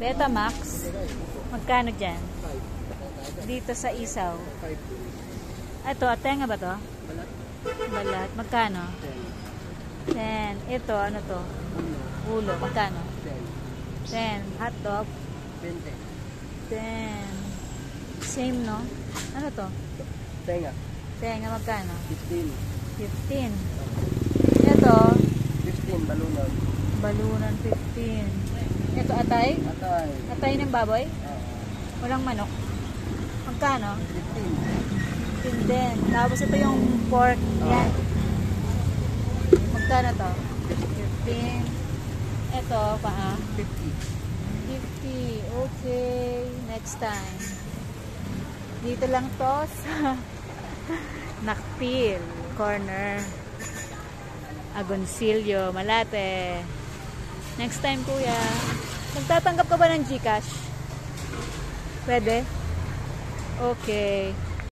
Betamax. Magkano dyan? Dito sa isaw. Ito, atenga ba to? Balat. Magkano? 10. Ito, ano to? Ulo. Magkano? 10. Hotdog? 10. Same, no? Ano to? Tenga. Tenga, magkano? 15. 15. Ito? 15, balunan. Balunan, 15. Ito, atay? Atay. Atay ng baboy? Walang manok. Magkano? 15. 15 din. Tapos ito yung pork. Yan. Magkano to? 15. Ito, paa? 50. 50. Okay. Next time. Dito lang to sa Nakpil Corner. Agoncillo, Malate. Next time, kuya. Magtatanggap ka ba ng GCash? Pwede? Okay.